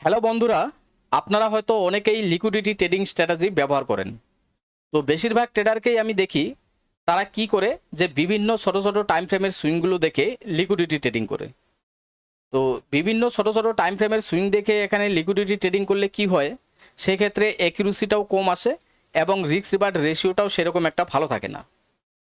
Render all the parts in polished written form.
Hello বন্ধুরা, আপনারা হয়তো অনেকেই লিকুইডিটি ট্রেডিং স্ট্র্যাটেজি ব্যবহার করেন। তো বেশিরভাগ ট্রেডারকেই আমি দেখি তারা কি করে যে বিভিন্ন ছোট ছোট টাইম ফ্রেমের সুইংগুলো দেখে লিকুইডিটি ট্রেডিং করে। তো বিভিন্ন ছোট ছোট টাইম ফ্রেমের সুইং দেখে এখানে লিকুইডিটি ট্রেডিং করলে কি হয়, সেক্ষেত্রে অ্যাকিউরেসিটাও কম আসে এবং রিস্ক রিওয়ার্ড রেশিওটাও সেরকম একটা ভালো থাকে না।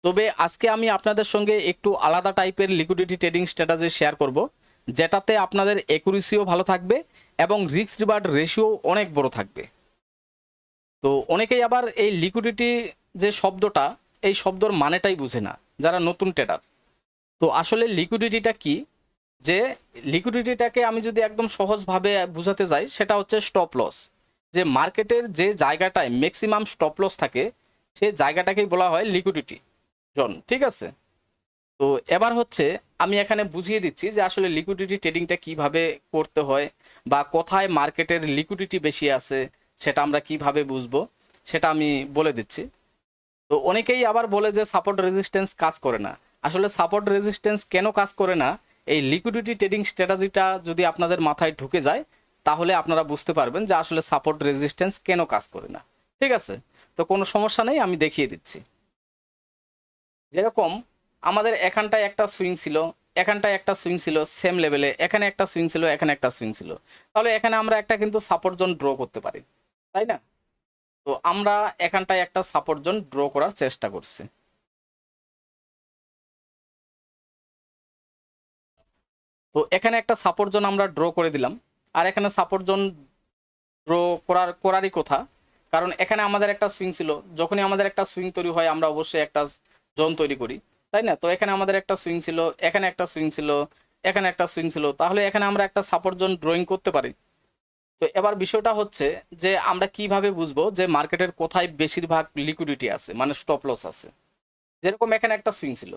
তবে আজকে আমি আপনাদের সঙ্গে একটু আলাদা টাইপের লিকুইডিটি ট্রেডিং স্ট্র্যাটেজি শেয়ার করব, যেটাতে আপনাদের অ্যাকুরেসিও ভালো থাকবে এবং রিস্ক রিওয়ার্ড রেশিও অনেক বড় থাকবে। তো অনেকেই আবার এই লিকুইডিটি যে শব্দটা, এই শব্দর মানেটাই বুঝে না যারা নতুন ট্রেডার। তো আসলে লিকুইডিটিটা কি, যে লিকুইডিটিটাকে আমি যদি একদম সহজভাবে বুঝাতে যাই, সেটা হচ্ছে স্টপ লস। যে মার্কেটের যে জায়গাটায় ম্যাক্সিমাম স্টপ লস থাকে, সেই জায়গাটাকেই বলা হয় লিকুইডিটি জোন। ঠিক আছে, তো এবার হচ্ছে আমি এখানে বুঝিয়ে দিচ্ছি যে আসলে লিকুইডিটি ট্রেডিংটা কিভাবে করতে হয় বা কোথায় মার্কেটের লিকুইডিটি বেশি আছে সেটা আমরা কিভাবে বুঝবো, সেটা আমি বলে দিচ্ছি। তো অনেকেই আবার বলে যে সাপোর্ট রেজিস্ট্যান্স কাজ করে না। আসলে সাপোর্ট রেজিস্ট্যান্স কেন কাজ করে না, এই লিকুইডিটি ট্রেডিং স্ট্র্যাটেজিটা যদি আপনাদের মাথায় ঢুকে যায়, তাহলে আপনারা বুঝতে পারবেন যে আসলে সাপোর্ট রেজিস্ট্যান্স কেন কাজ করে না। ঠিক আছে, তো কোনো সমস্যা নেই, আমি দেখিয়ে দিচ্ছি। যেরকম আমাদের এখানটায় একটা সুইং ছিল, এখানটায় একটা সুইং ছিল সেম লেভেলে, এখানে একটা সুইং ছিল, এখানে একটা সুইং ছিল, তাহলে এখানে আমরা একটা কিন্তু সাপোর্ট জোন ড্র করতে পারি, তাই না? তো আমরা এখানটায় একটা সাপোর্ট জোন ড্র করার চেষ্টা করছি। তো এখানে একটা সাপোর্ট জোন আমরা ড্র করে দিলাম, আর এখানে সাপোর্ট জোন ড্র করারই কথা, কারণ এখানে আমাদের একটা সুইং ছিল। যখনই আমাদের একটা সুইং তৈরি হয়, আমরা অবশ্যই একটা জোন তৈরি করি, তাই না? তো এখানে আমাদের একটা সুইং ছিল, এখানে একটা সুইং ছিল, এখানে একটা সুইং ছিল, তাহলে এখানে আমরা একটা সাপোর্ট জোন ড্রয়িং করতে পারি। তো এবার বিষয়টা হচ্ছে যে আমরা কিভাবে বুঝবো যে মার্কেটের কোথায় বেশিরভাগ লিকুইডিটি আছে, মানে স্টপ লস আছে। যেরকম এখানে একটা সুইং ছিল,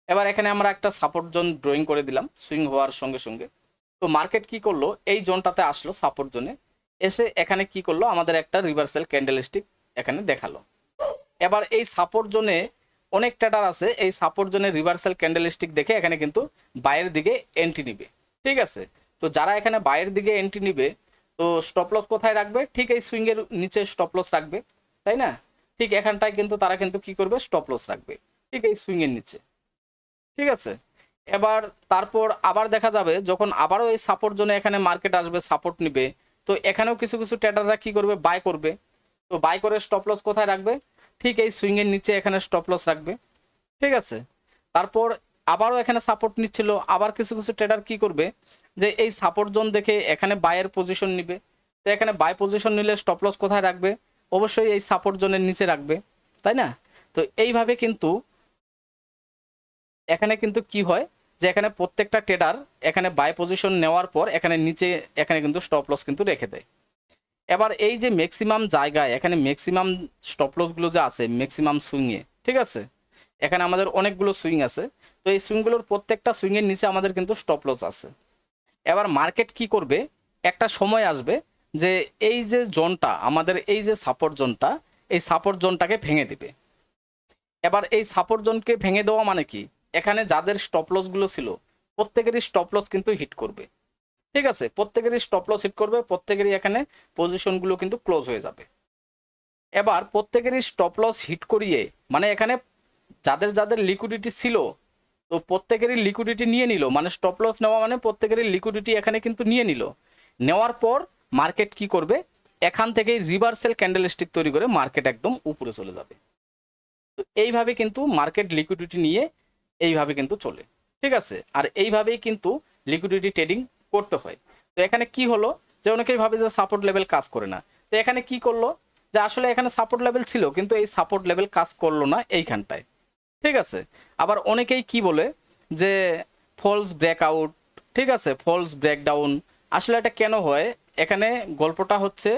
এবার এখানে আমরা একটা সাপোর্ট জোন ড্রয়িং করে দিলাম সুইং হওয়ার সঙ্গে সঙ্গে। তো মার্কেট কি করলো, এই জোনটাতে আসলো সাপোর্ট জোনে, এসে এখানে কি করলো, আমাদের একটা রিভার্সাল ক্যান্ডেলস্টিক এখানে দেখালো। এবার এই সাপোর্ট জোনে অনেক ট্রেডার আছে, এই সাপোর্ট জোনে রিভার্সাল ক্যান্ডেলস্টিক দেখে এখানে কিন্তু বাইরের দিকে এন্ট্রি নিবে। ঠিক আছে, তো যারা এখানে বাইরের দিকে এন্ট্রি নিবে, তো স্টপ লস কোথায় রাখবে? ঠিক এই সুইংয়ের নিচে স্টপ লস রাখবে, তাই না? ঠিক এখানটায় কিন্তু তারা কিন্তু কি করবে, স্টপ লস রাখবে ঠিক এই সুইংয়ের নিচে। ঠিক আছে, এবার তারপর আবার দেখা যাবে যখন আবারও এই সাপোর্ট জোনে এখানে মার্কেট আসবে, সাপোর্ট নিবে, তো এখানেও কিছু কিছু ট্রেডাররা কি করবে, বাই করবে। তো বাই করে স্টপ লস কোথায় রাখবে? ঠিক এই সুইংয়ের নিচে এখানে স্টপ লস রাখবে। ঠিক আছে, তারপর আবারও এখানে সাপোর্ট নিচ্ছিল, আবার কিছু কিছু ট্রেডার কি করবে, যে এই সাপোর্ট জোন দেখে এখানে বায়ের পজিশন নিবে। তো এখানে বাই পজিশন নিলে স্টপ লস কোথায় রাখবে? অবশ্যই এই সাপোর্ট জোনের নিচে রাখবে, তাই না? তো এইভাবে কিন্তু এখানে কিন্তু কি হয়, যে এখানে প্রত্যেকটা ট্রেডার এখানে বাই পজিশন নেওয়ার পর এখানে নিচে এখানে কিন্তু স্টপ লস কিন্তু রেখে দেয়। এবার এই যে ম্যাক্সিমাম জায়গায় এখানে ম্যাক্সিমাম স্টপ লসগুলো যে আছে ম্যাক্সিমাম সুইংয়ে, ঠিক আছে, এখানে আমাদের অনেকগুলো সুইং আছে। তো এই সুইংগুলোর প্রত্যেকটা সুইংয়ের নিচে আমাদের কিন্তু স্টপ লস আছে। এবার মার্কেট কি করবে, একটা সময় আসবে যে এই যে জোনটা আমাদের, এই যে সাপোর্ট জোনটা, এই সাপোর্ট জোনটাকে ভেঙে দিবে। এবার এই সাপোর্ট জোনকে ভেঙে দেওয়া মানে কি, এখানে যাদের স্টপ লসগুলো ছিল প্রত্যেকেরই স্টপ লস কিন্তু হিট করবে। ঠিক আছে, প্রত্যেকেরই স্টপ লস হিট করবে, প্রত্যেকেরই এখানে পজিশনগুলো কিন্তু ক্লোজ হয়ে যাবে। এবার প্রত্যেকেরই স্টপ লস হিট করিয়ে, মানে এখানে যাদের যাদের লিকুইডিটি ছিল, তো প্রত্যেকেরই লিকুইডিটি নিয়ে নিল, মানে স্টপ লস নেওয়া মানে প্রত্যেকেরই লিকুইডিটি এখানে কিন্তু নিয়ে নিল। নেওয়ার পর মার্কেট কি করবে, এখান থেকেই রিভার্সাল ক্যান্ডেলস্টিক তৈরি করে মার্কেট একদম উপরে চলে যাবে। তো এইভাবে কিন্তু মার্কেট লিকুইডিটি নিয়ে এইভাবে কিন্তু চলে। ঠিক আছে, আর এইভাবেই কিন্তু লিকুইডিটি ট্রেডিং করতে হয়। তো এখানে কি হলো, যে অনেকেই ভাবে যে সাপোর্ট লেভেল কাজ করে না। তো এখানে কি করলো, যে আসলে এখানে সাপোর্ট লেভেল ছিল কিন্তু এই সাপোর্ট লেভেল কাজ করলো না এইখানটায়। ঠিক আছে, আবার অনেকেই কি বলে যে ফলস ব্রেকআউট, ঠিক আছে, ফলস ব্রেকডাউন। আসলে এটা কেন হয়, এখানে গল্পটা হচ্ছে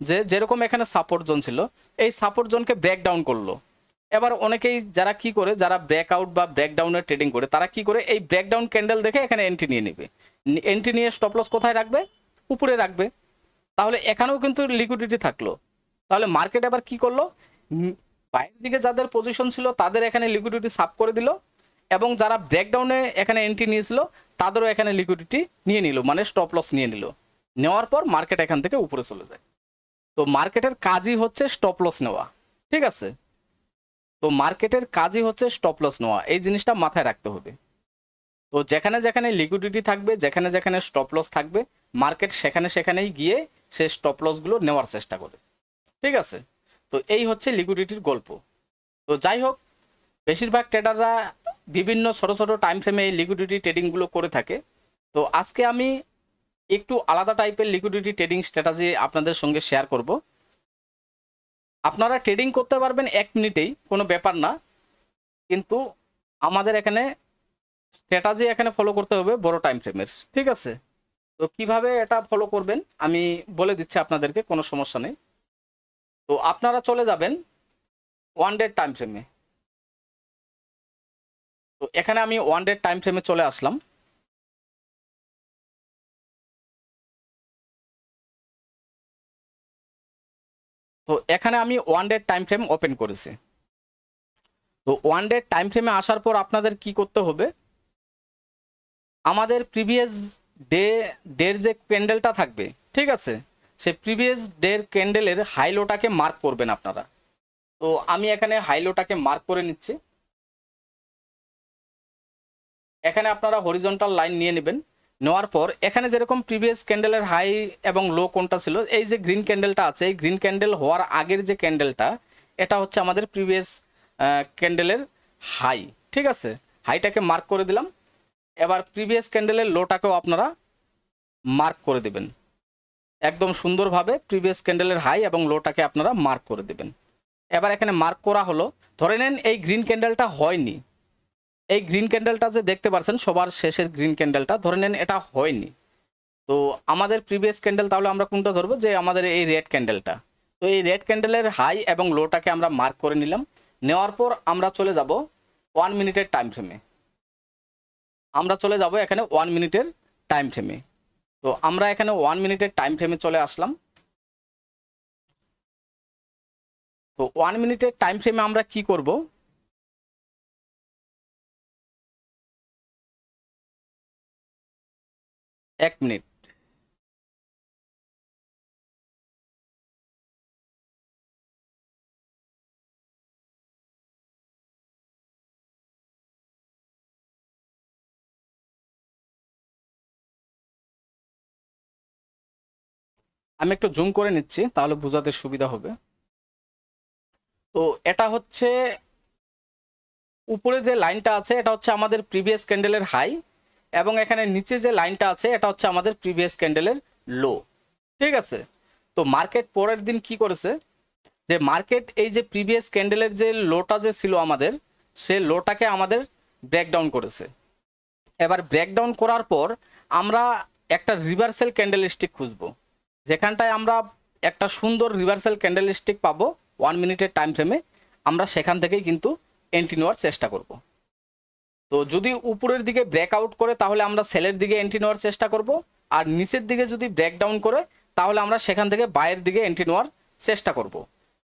যে যেরকম এখানে সাপোর্ট জোন ছিল, এই সাপোর্ট জোনকে ব্রেকডাউন করলো। এবার অনেকেই যারা কি করে, যারা ব্রেকআউট বা ব্রেকডাউনের ট্রেডিং করে, তারা কি করে, এই ব্রেকডাউন ক্যান্ডেল দেখে এখানে এন্ট্রি নিয়ে নেবে। এন্ট্রি নিয়ে স্টপ লস কোথায় রাখবে? উপরে রাখবে। তাহলে এখানেও কিন্তু লিকুইডিটি থাকলো। তাহলে মার্কেট এবার কি করলো, বাইরের দিকে যাদের পজিশন ছিল তাদের এখানে লিকুইডিটি সাব করে দিল, এবং যারা ব্রেকডাউনে এখানে এন্ট্রি নিয়েছিল তাদেরও এখানে লিকুইডিটি নিয়ে নিল, মানে স্টপ লস নিয়ে নিল। নেওয়ার পর মার্কেট এখান থেকে উপরে চলে যায়। তো মার্কেটের কাজই হচ্ছে স্টপ লস নেওয়া, ঠিক আছে? তো মার্কেটের কাজই হচ্ছে স্টপ লস নেওয়া, এই জিনিসটা মাথায় রাখতে হবে। তো যেখানে যেখানে লিকুইডিটি থাকবে, যেখানে যেখানে স্টপ লস থাকবে, মার্কেট সেখানে সেখানেই গিয়ে সে স্টপ লসগুলো নেওয়ার চেষ্টা করে, ঠিক আছে? তো এই হচ্ছে লিকুইডিটির গল্প। তো যাই হোক, বেশিরভাগ ট্রেডাররা বিভিন্ন ছোট ছোট টাইম ফ্রেমে এই লিকুইডিটি ট্রেডিংগুলো করে থাকে। তো আজকে আমি একটু আলাদা টাইপের লিকুইডিটি ট্রেডিং স্ট্র্যাটেজি আপনাদের সঙ্গে শেয়ার করব। আপনারা ট্রেডিং করতে পারবেন 1 মিনিটেই, কোনো ব্যাপার না, কিন্তু আমাদের এখানে স্ট্র্যাটেজি এখানে ফলো করতে হবে বড় টাইম ফ্রেমের, ঠিক আছে? তো কিভাবে এটা ফলো করবেন আমি বলে দিচ্ছি আপনাদেরকে, কোনো সমস্যা নেই। তো আপনারা চলে যাবেন 1 ডে টাইম ফ্রেমে। তো এখানে আমি 1 ডে টাইম ফ্রেমে চলে আসলাম। তো এখানে আমি 1 ডে টাইম ফ্রেম ওপেন করেছি। তো 1 ডে টাইম ফ্রেমে আসার পর আপনাদের কি করতে হবে, আমাদের প্রিভিয়াস ডের যে ক্যান্ডেলটা থাকবে, ঠিক আছে, সে প্রিভিয়াস ডের ক্যান্ডেলের হাইলোটাকে মার্ক করবেন আপনারা। তো আমি এখানে হাইলোটাকে মার্ক করে নিচ্ছি। এখানে আপনারা হরিজন্টাল লাইন নিয়ে নেবেন। নেওয়ার পর এখানে যেরকম প্রিভিয়াস ক্যান্ডেলের হাই এবং লো কোনটা ছিল, এই যে গ্রিন ক্যান্ডেলটা আছে, এই গ্রিন ক্যান্ডেল হওয়ার আগের যে ক্যান্ডেলটা, এটা হচ্ছে আমাদের প্রিভিয়াস ক্যান্ডেলের হাই, ঠিক আছে? হাইটাকে মার্ক করে দিলাম। এবার প্রিভিয়াস ক্যান্ডেলের লোটাকেও আপনারা মার্ক করে দেবেন, একদম সুন্দরভাবে প্রিভিয়াস ক্যান্ডেলের হাই এবং লোটাকে আপনারা মার্ক করে দেবেন। এবার এখানে মার্ক করা হলো, ধরে নেন এই গ্রিন ক্যান্ডেলটা হয়নি, এই গ্রিন ক্যান্ডেলটা যে দেখতে পাচ্ছেন সবার শেষের গ্রিন ক্যান্ডেলটা, ধরে নেন এটা হয়নি। তো আমাদের প্রিভিয়াস ক্যান্ডেল তাহলে আমরা কোনটা ধরবো, যে আমাদের এই রেড ক্যান্ডেলটা। তো এই রেড ক্যান্ডেলের হাই এবং লোটাকে আমরা মার্ক করে নিলাম। নেওয়ার পর আমরা চলে যাব 1 মিনিটের টাইম ফ্রেমে। আমরা চলে যাব এখানে 1 মিনিটের টাইম ফ্রেমে। তো আমরা এখানে 1 মিনিটের টাইম ফ্রেমে চলে আসলাম। তো 1 মিনিটের টাইম ফ্রেমে আমরা কি করব, 1 মিনিট। আমি একটু জুম করে নিচ্ছি তাহলে বোঝাতে সুবিধা হবে। তো এটা হচ্ছে উপরে যে লাইনটা আছে, এটা হচ্ছে আমাদের প্রিভিয়াস ক্যান্ডেলের হাই, এবং এখানে নিচে যে লাইনটা আছে এটা হচ্ছে আমাদের প্রিভিয়াস ক্যান্ডেলের লো, ঠিক আছে? তো মার্কেট পরের দিন কি করেছে, যে মার্কেট এই যে প্রিভিয়াস ক্যান্ডেলের যে লোটা যে ছিল আমাদের, সে লোটাকে আমাদের ব্রেকডাউন করেছে। এবার ব্রেকডাউন করার পর আমরা একটা রিভার্সাল ক্যান্ডেলস্টিক খুঁজবো, যেখানটায় আমরা একটা সুন্দর রিভার্সাল ক্যান্ডেলস্টিক পাবো 1 মিনিটের টাইম ফ্রেমে। আমরা সেখান থেকেই কিন্তু এন্ট্রি নেওয়ার চেষ্টা করব। তো যদি উপরের দিকে ব্রেকআউট করে তাহলে আমরা সেলের দিকে এন্ট্রি নেওয়ার চেষ্টা করব, আর নিচের দিকে যদি ব্রেকডাউন করে তাহলে আমরা সেখান থেকে বাইরের দিকে এন্ট্রি নেওয়ার চেষ্টা করব।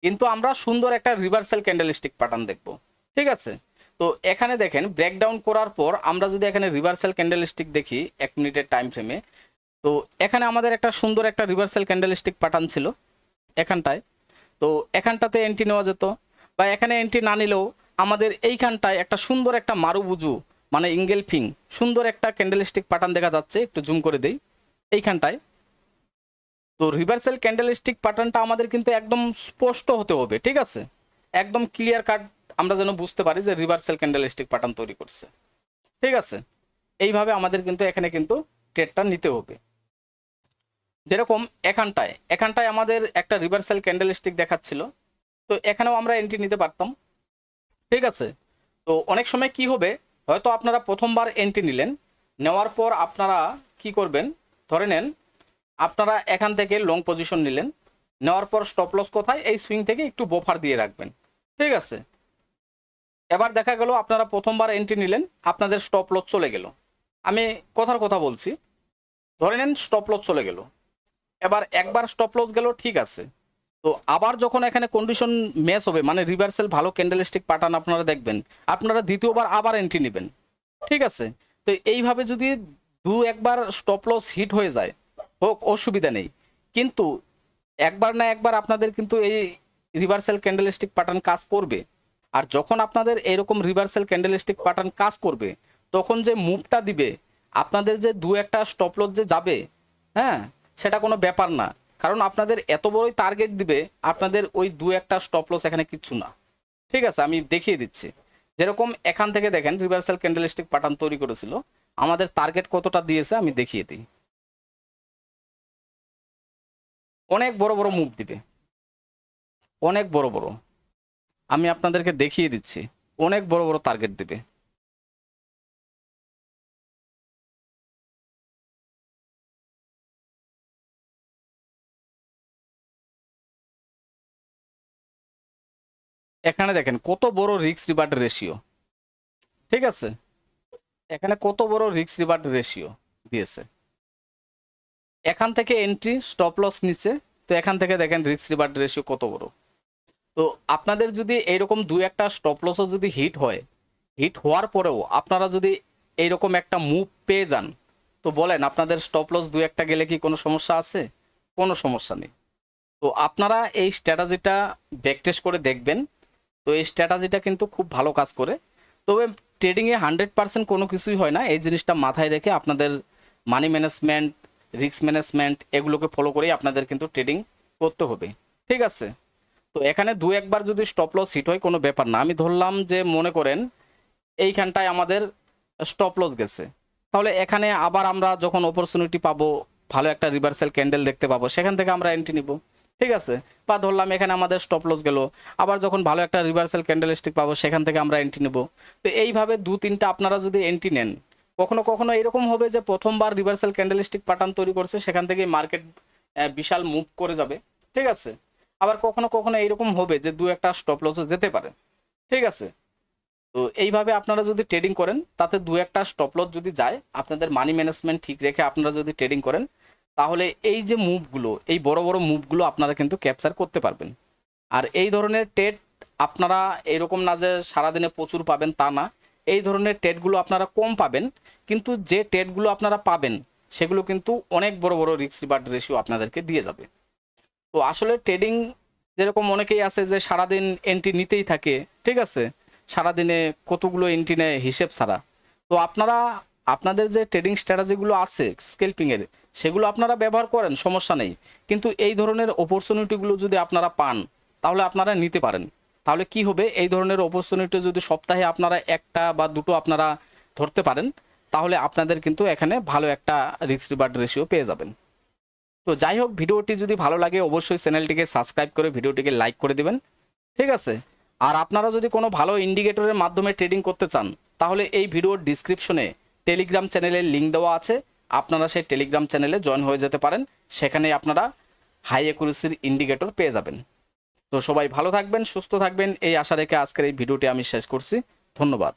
কিন্তু আমরা সুন্দর একটা রিভার্সাল ক্যান্ডেলস্টিক প্যাটার্ন দেখব, ঠিক আছে? তো এখানে দেখেন ব্রেকডাউন করার পর আমরা যদি এখানে রিভার্সাল ক্যান্ডেলস্টিক দেখি 1 মিনিটের টাইম ফ্রেমে, তো এখানে আমাদের একটা সুন্দর একটা রিভার্সাল ক্যান্ডেলস্টিক প্যাটার্ন ছিল এখানটায়। তো এখানটাতে এন্ট্রি নেওয়া যেত, বা এখানে এন্ট্রি না নিলেও আমাদের এইখানটায় একটা সুন্দর একটা মারুবুজু মানে ইঙ্গেলফিং সুন্দর একটা ক্যান্ডেলস্টিক প্যাটার্ন দেখা যাচ্ছে, একটু জুম করে দেই এইখানটায়। তো রিভার্সাল ক্যান্ডেলস্টিক প্যাটার্নটা আমাদের কিন্তু একদম স্পষ্ট হতে হবে, ঠিক আছে? একদম ক্লিয়ার কাট আমরা যেন বুঝতে পারি যে রিভার্সাল ক্যান্ডেলস্টিক প্যাটার্ন তৈরি করছে, ঠিক আছে? এইভাবে আমাদের কিন্তু এখানে কিন্তু ট্রেডটা নিতে হবে। যেরকম এখানটায় আমাদের একটা রিভার্সাল ক্যান্ডেলস্টিক দেখাচ্ছিল, তো এখানেও আমরা এন্ট্রি নিতে পারতাম, ঠিক আছে? তো অনেক সময় কি হবে, হয়তো আপনারা প্রথমবার এন্ট্রি নিলেন, নেওয়ার পর আপনারা কি করবেন, ধরে নেন আপনারা এখান থেকে লং পজিশন নিলেন, নেওয়ার পর স্টপ লস কোথায়, এই সুইং থেকে একটু বফার দিয়ে রাখবেন, ঠিক আছে? এবার দেখা গেল আপনারা প্রথমবার এন্ট্রি নিলেন, আপনাদের স্টপ লস চলে গেল। আমি কথার কথা বলছি, ধরে নেন স্টপ লস চলে গেল। এবার একবার স্টপ লস গেল, ঠিক আছে, তো আবার যখন এখানে কন্ডিশন ম্যাচ হবে, মানে রিভার্সাল ভালো ক্যান্ডেলস্টিক প্যাটার্ন আপনারা দেখবেন, আপনারা দ্বিতীয়বার আবার এন্ট্রি নেবেন, ঠিক আছে? তো এইভাবে যদি একবার স্টপ লস হিট হয়ে যায়, হোক, অসুবিধা নেই, কিন্তু একবার না একবার আপনাদের কিন্তু এই রিভার্সাল ক্যান্ডেলস্টিক প্যাটার্ন কাজ করবে। আর যখন আপনাদের এরকম রিভার্সাল ক্যান্ডেলস্টিক প্যাটার্ন কাজ করবে, তখন যে মুভটা দিবে, আপনাদের যে দু একটা স্টপ লস যে যাবে, হ্যাঁ, সেটা কোনো ব্যাপার না। কারণ আপনাদের এত বড়ই টার্গেট দিবে, আপনাদের ওই দু একটা স্টপ লস এখানে কিচ্ছু না। ঠিক আছে, আমি দেখিয়ে দিচ্ছি। যেরকম এখান থেকে দেখেন রিভার্সাল ক্যান্ডেলস্টিক প্যাটার্ন তৈরি করেছিল, আমাদের টার্গেট কতটা দিয়েছে আমি দেখিয়ে দিই। অনেক বড় বড় মুভ দিবে, অনেক বড় বড়, আমি আপনাদেরকে দেখিয়ে দিচ্ছি, অনেক বড় বড় টার্গেট দিবে। এখানে দেখেন কত বড় রিস্ক রিওয়ার্ড রেশিও, ঠিক আছে, এখানে কত বড় রিস্ক রিওয়ার্ড রেশিও দিয়েছে। এখান থেকে এন্ট্রি, স্টপ লস নিচে, তো এখান থেকে দেখেন রিস্ক রিওয়ার্ড রেশিও কত বড়। তো আপনাদের যদি এইরকম দু একটা স্টপ লসও যদি হিট হয়, হিট হওয়ার পরেও আপনারা যদি এইরকম একটা মুভ পেয়ে যান, তো বলেন আপনাদের স্টপ লস দু একটা গেলে কি কোনো সমস্যা আছে? কোনো সমস্যা নেই। তো আপনারা এই স্ট্র্যাটাজিটা ব্যাকটেস্ট করে দেখবেন। তো এই স্ট্র্যাটাজিটা কিন্তু খুব ভালো কাজ করে। তবে ট্রেডিংয়ে 100% কোনো কিছুই হয় না, এই জিনিসটা মাথায় রেখে আপনাদের মানি ম্যানেজমেন্ট, রিস্ক ম্যানেজমেন্ট এগুলোকে ফলো করেই আপনাদের কিন্তু ট্রেডিং করতে হবে, ঠিক আছে। তো এখানে দু একবার যদি স্টপ লস হিট হয় কোনো ব্যাপার না। আমি ধরলাম যে মনে করেন এইখানটায় আমাদের স্টপ লস গেছে, তাহলে এখানে আবার আমরা যখন অপরচুনিটি পাবো, ভালো একটা রিভার্সাল ক্যান্ডেল দেখতে পাবো, সেখান থেকে আমরা এন্ট্রি নিব, ঠিক আছে। বা ধরলাম এখানে আমাদের স্টপ লস গেল, আবার যখন ভালো একটা রিভার্সাল ক্যান্ডেল স্টিক পাবো সেখান থেকে আমরা এন্ট্রি নেব। তো এইভাবে দু তিনটা আপনারা যদি এন্ট্রি নেন, কখনো কখনো এরকম হবে যে প্রথমবার রিভার্সাল ক্যান্ডেল স্টিক প্যাটার্ন তৈরি করছে, সেখান থেকে মার্কেট বিশাল মুভ করে যাবে, ঠিক আছে। আবার কখনো কখনো এইরকম হবে যে দু একটা স্টপ লসও যেতে পারে, ঠিক আছে। তো এইভাবে আপনারা যদি ট্রেডিং করেন, তাতে দু একটা স্টপ লস যদি যায়, আপনাদের মানি ম্যানেজমেন্ট ঠিক রেখে আপনারা যদি ট্রেডিং করেন, তাহলে এই যে মুভগুলো, এই বড় বড় মুভগুলো আপনারা কিন্তু ক্যাপচার করতে পারবেন। আর এই ধরনের ট্রেড আপনারা এরকম না যে সারাদিনে প্রচুর পাবেন তা না, এই ধরনের ট্রেডগুলো আপনারা কম পাবেন, কিন্তু যে ট্রেডগুলো আপনারা পাবেন সেগুলো কিন্তু অনেক বড় বড় রিস্ক রিওয়ার্ড রেশিও আপনাদেরকে দিয়ে যাবে। তো আসলে ট্রেডিং, যেরকম অনেকেই আছে যে সারাদিন এন্ট্রি নিতেই থাকে, ঠিক আছে, সারাদিনে কতগুলো এন্ট্রি নেয় হিসেব ছাড়া। তো আপনারা আপনাদের যে ট্রেডিং স্ট্র্যাটেজিগুলো আছে স্কেলপিংয়ের, সেগুলো আপনারা ব্যবহার করেন, সমস্যা নেই। কিন্তু এই ধরনের অপরচুনিটিগুলো যদি আপনারা পান, তাহলে আপনারা নিতে পারেন। তাহলে কি হবে, এই ধরনের অপরচুনিটি যদি সপ্তাহে আপনারা একটা বা দুটো আপনারা ধরতে পারেন, তাহলে আপনাদের কিন্তু এখানে ভালো একটা রিস্ক রিওয়ার্ড রেশিও পেয়ে যাবেন। তো যাই হোক, ভিডিওটি যদি ভালো লাগে অবশ্যই চ্যানেলটিকে সাবস্ক্রাইব করে ভিডিওটিকে লাইক করে দিবেন, ঠিক আছে। আর আপনারা যদি কোনো ভালো ইন্ডিকেটরের মাধ্যমে ট্রেডিং করতে চান, তাহলে এই ভিডিওর ডিসক্রিপশনে টেলিগ্রাম চ্যানেলের লিঙ্ক দেওয়া আছে, আপনারা সেই টেলিগ্রাম চ্যানেলে জয়েন হয়ে যেতে পারেন, সেখানে আপনারা হাই অ্যাকুরেসির ইন্ডিকেটর পেয়ে যাবেন। তো সবাই ভালো থাকবেন, সুস্থ থাকবেন, এই আশা রেখে আজকের এই ভিডিওটি আমি শেষ করছি। ধন্যবাদ।